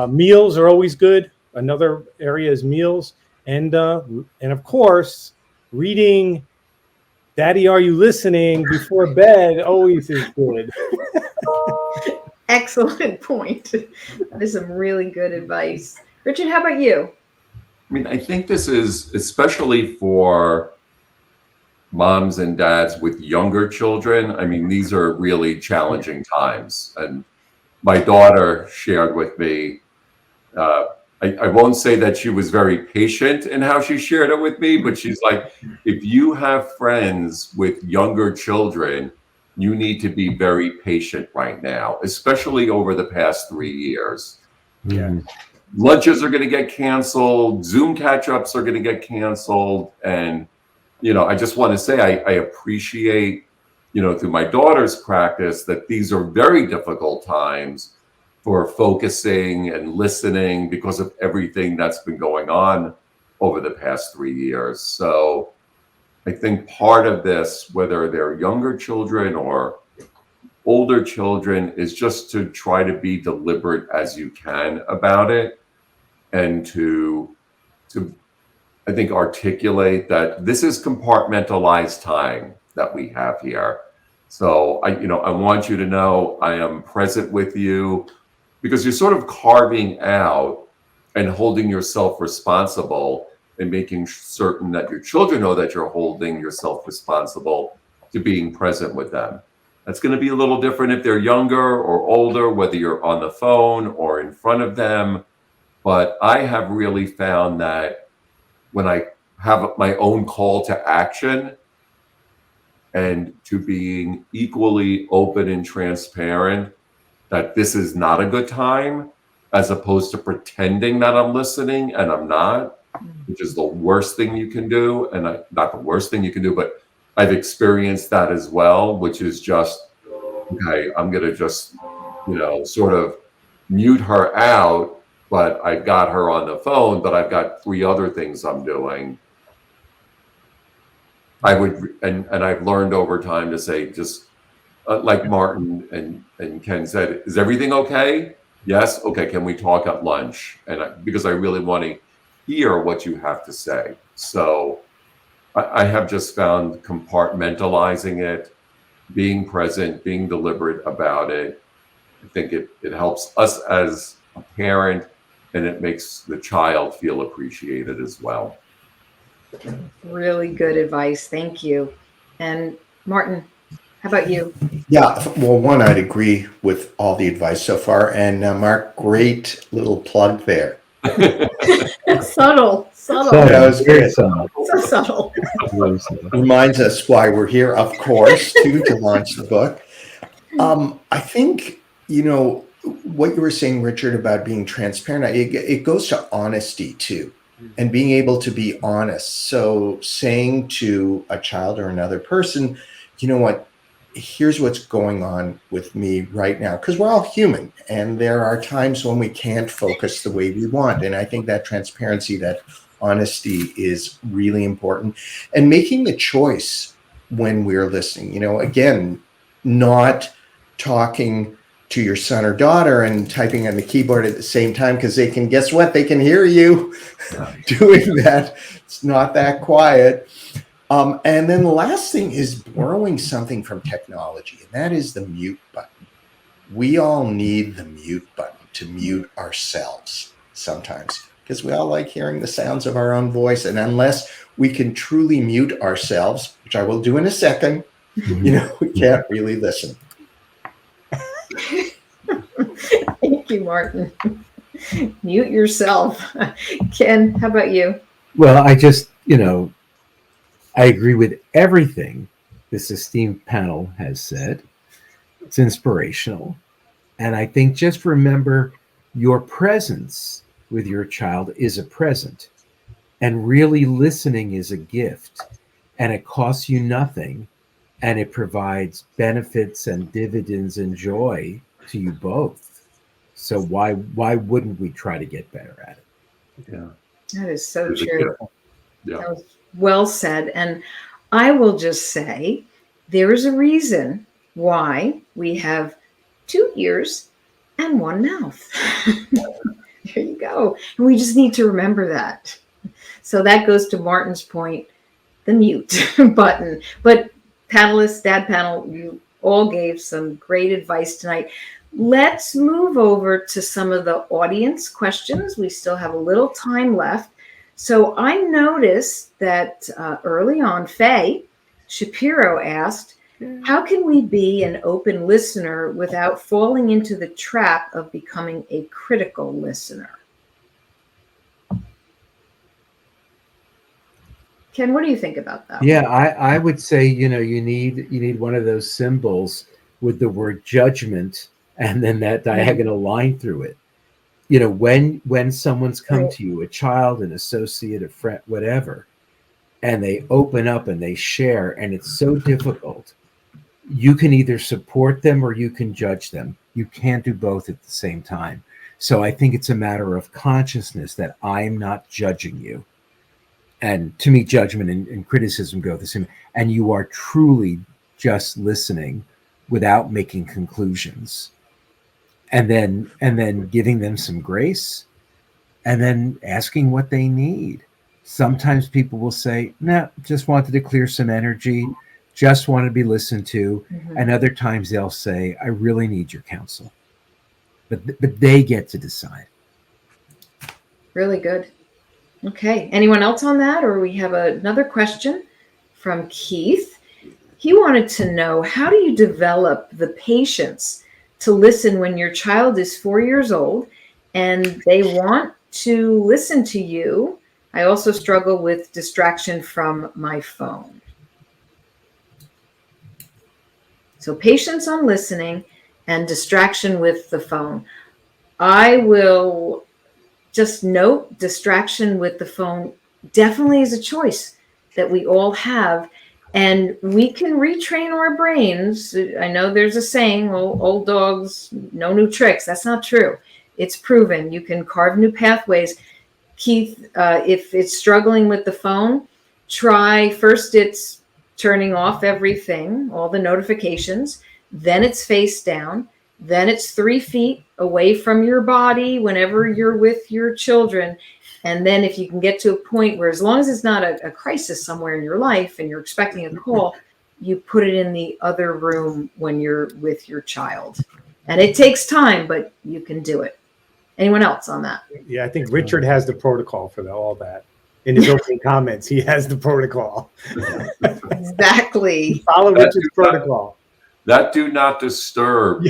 Meals are always good. Another area is meals. And of course, reading Daddy, Are You Listening before bed always is good.
Excellent point. That is some really good advice. Richard, how about you?
I mean, I think this is especially for moms and dads with younger children. I mean, these are really challenging times. And my daughter shared with me, I won't say that she was very patient in how she shared it with me, but she's like, if you have friends with younger children, you need to be very patient right now, especially over the past 3 years.
Yeah.
Lunches are going to get canceled. Zoom catch-ups are going to get canceled. And, I just want to say I appreciate, through my daughter's practice, that these are very difficult times for focusing and listening because of everything that's been going on over the past 3 years. So I think part of this, whether they're younger children or older children, is just to try to be deliberate as you can about it, and to I think articulate that this is compartmentalized time that we have here. So I want you to know I am present with you, because you're sort of carving out and holding yourself responsible and making certain that your children know that you're holding yourself responsible to being present with them. That's going to be a little different if they're younger or older, whether you're on the phone or in front of them. But I have really found that when I have my own call to action and to being equally open and transparent, that this is not a good time, as opposed to pretending that I'm listening and I'm not, which is the worst thing you can do. And not the worst thing you can do, but I've experienced that as well, which is just, okay, I'm going to just, sort of mute her out, but I've got her on the phone, but I've got 3 other things I'm doing. And I've learned over time to say, just like Martin and Ken said, is everything okay? Yes. Okay. Can we talk at lunch? And because I really want to hear what you have to say. So I have just found compartmentalizing it, being present, being deliberate about it. I think it helps us as a parent, and it makes the child feel appreciated as well.
Really good advice. Thank you. And Martin, how about you?
Yeah, well, one, I'd agree with all the advice so far. And Mark, great little plug there.
Subtle.
That was
Very
good.
subtle.
So subtle.
Very subtle.
Reminds us why we're here, of course, to launch the book. I think, what you were saying, Richard, about being transparent, it goes to honesty too, and being able to be honest. So saying to a child or another person, you know what, here's what's going on with me right now, because we're all human and there are times when we can't focus the way we want. And I think that transparency, that honesty is really important, and making the choice when we're listening, again, not talking to your son or daughter and typing on the keyboard at the same time, because they can, guess what, they can hear you doing that. It's not that quiet. And then the last thing is borrowing something from technology, and that is the mute button. We all need the mute button to mute ourselves sometimes, because we all like hearing the sounds of our own voice. And unless we can truly mute ourselves, which I will do in a second, we can't really listen.
Thank you, Martin. Mute yourself. Ken, how about you?
Well, I just, I agree with everything this esteemed panel has said. It's inspirational. And I think just remember, your presence with your child is a present. And really listening is a gift. And it costs you nothing. And it provides benefits and dividends and joy to you both. So why wouldn't we try to get better at it?
Yeah.
That is so true.
Yeah.
That was well said. And I will just say, there is a reason why we have 2 ears and 1 mouth. There you go. And we just need to remember that. So that goes to Martin's point, the mute button. But panelists, dad panel, you all gave some great advice tonight. Let's move over to some of the audience questions. We still have a little time left. So I noticed that early on, Faye Shapiro asked, how can we be an open listener without falling into the trap of becoming a critical listener? Ken, what do you think about that?
Yeah, I would say, you need one of those symbols with the word judgment and then that diagonal line through it. When someone's come to you, a child, an associate, a friend, whatever, and they open up and they share, and it's so difficult, you can either support them or you can judge them. You can't do both at the same time. So I think it's a matter of consciousness that I'm not judging you. And to me, judgment and criticism go the same. And you are truly just listening without making conclusions. And then giving them some grace, and then asking what they need. Sometimes people will say, "No, just wanted to clear some energy, just want to be listened to." Mm-hmm. And other times they'll say, "I really need your counsel." But they get to decide.
Really good. Okay. Anyone else on that? Or we have another question from Keith. He wanted to know, how do you develop the patience to listen when your child is 4 years old and they want to listen to you? I also struggle with distraction from my phone. So patience on listening and distraction with the phone. I will just note, distraction with the phone definitely is a choice that we all have. And we can retrain our brains. I know there's a saying, old dogs, no new tricks. That's not true. It's proven. You can carve new pathways. Keith, if it's struggling with the phone, try first it's turning off everything, all the notifications, then it's face down, then it's 3 feet away from your body whenever you're with your children. And then if you can get to a point where, as long as it's not a crisis somewhere in your life and you're expecting a call, you put it in the other room when you're with your child. And it takes time, but you can do it. Anyone else on that?
Yeah, I think Richard has the protocol for all that. In his opening comments, he has the protocol.
Exactly.
Follow Richard's protocol.
That do not disturb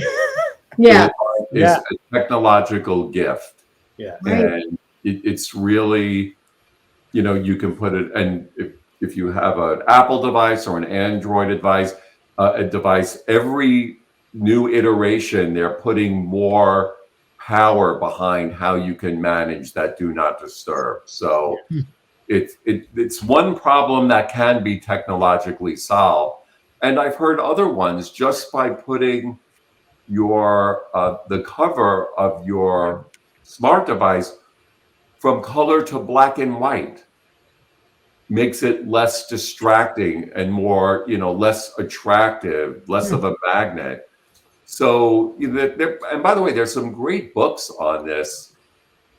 Yeah.
is a technological gift.
Yeah.
Right.
And it's really, you can put it, and if you have an Apple device or an Android device, every new iteration, they're putting more power behind how you can manage that do not disturb. So it's one problem that can be technologically solved. And I've heard other ones just by putting the cover of your smart device from color to black and white makes it less distracting and more, less attractive, less of a magnet. So, and by the way, there's some great books on this.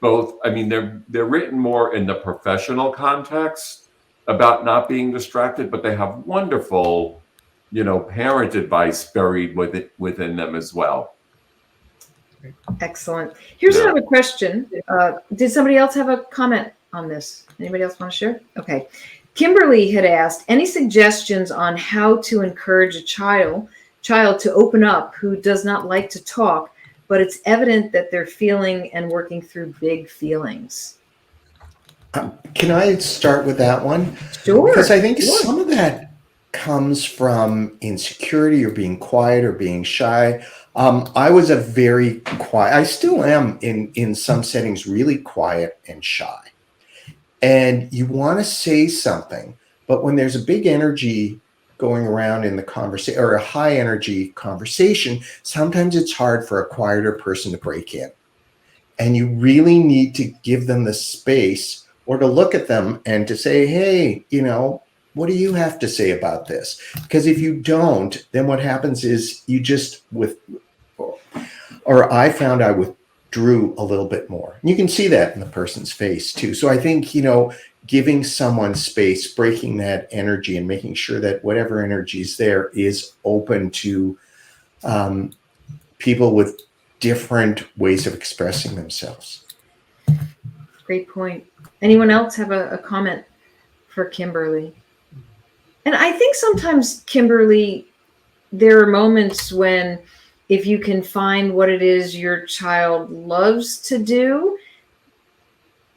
Both, I mean, they're written more in the professional context about not being distracted, but they have wonderful, parent advice buried within them as well.
Excellent. Here's
Yeah.
another question. Did somebody else have a comment on this? Anybody else want to share? Okay. Kimberly had asked, any suggestions on how to encourage a child to open up who does not like to talk, but it's evident that they're feeling and working through big feelings?
Can I start with that one?
Sure.
Because I think
Sure.
some of that comes from insecurity or being quiet or being shy. I was a very quiet, I still am in some settings, really quiet and shy. And you want to say something, but when there's a big energy going around in the conversation or a high energy conversation, sometimes it's hard for a quieter person to break in. And you really need to give them the space or to look at them and to say, hey, what do you have to say about this? Because if you don't, then what happens is you just I found I withdrew a little bit more. You can see that in the person's face too. So I think, giving someone space, breaking that energy and making sure that whatever energy is there is open to people with different ways of expressing themselves.
Great point. Anyone else have a comment for Kimberly? And I think sometimes, Kimberly, there are moments when if you can find what it is your child loves to do,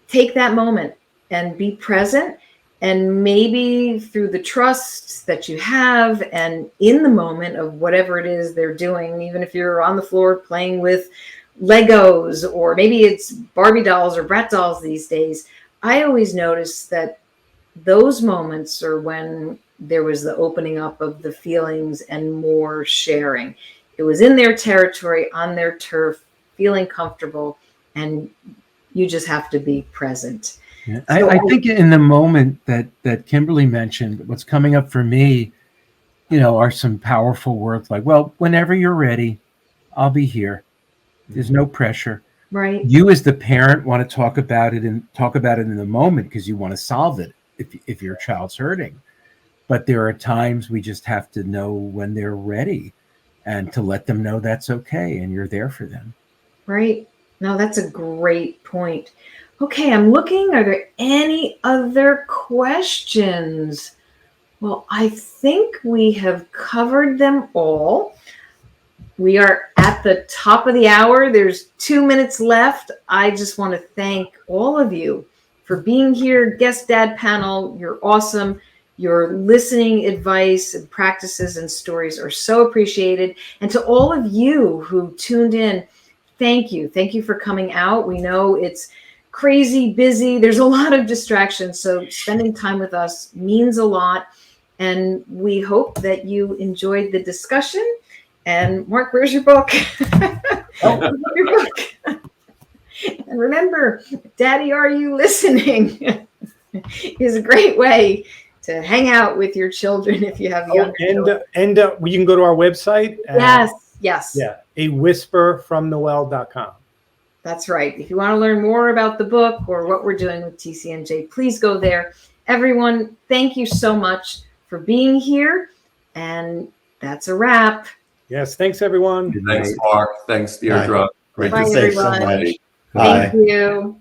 take that moment and be present. And maybe through the trust that you have and in the moment of whatever it is they're doing, even if you're on the floor playing with Legos, or maybe it's Barbie dolls or Brat dolls these days, I always notice that those moments are when there was the opening up of the feelings and more sharing. It was in their territory, on their turf, feeling comfortable, and you just have to be present.
Yeah. I think in the moment that Kimberly mentioned, what's coming up for me, are some powerful words like, well, whenever you're ready, I'll be here. There's no pressure.
Right.
You as the parent want to talk about it in the moment because you want to solve it if your child's hurting. But there are times we just have to know when they're ready and to let them know that's okay and you're there for them.
Right. No, that's a great point. Okay, I'm looking. Are there any other questions? Well, I think we have covered them all. We are at the top of the hour. There's 2 minutes left. I just want to thank all of you for being here. Guest Dad panel, you're awesome. Your listening advice and practices and stories are so appreciated. And to all of you who tuned in, thank you. Thank you for coming out. We know it's crazy busy. There's a lot of distractions. So spending time with us means a lot. And we hope that you enjoyed the discussion. And Mark, where's your book? Your book. And remember, Daddy, are you listening? Is a great way to hang out with your children if you have young children.
And you can go to our website.
Yes.
Yeah, awhisperfromnoelle.com.
That's right. If you want to learn more about the book or what we're doing with TCNJ, please go there. Everyone, thank you so much for being here. And that's a wrap.
Yes, thanks, everyone.
Thanks, Mark. Thanks, Deirdre.
Great
Bye,
to say so
everyone.
much.
Thank you.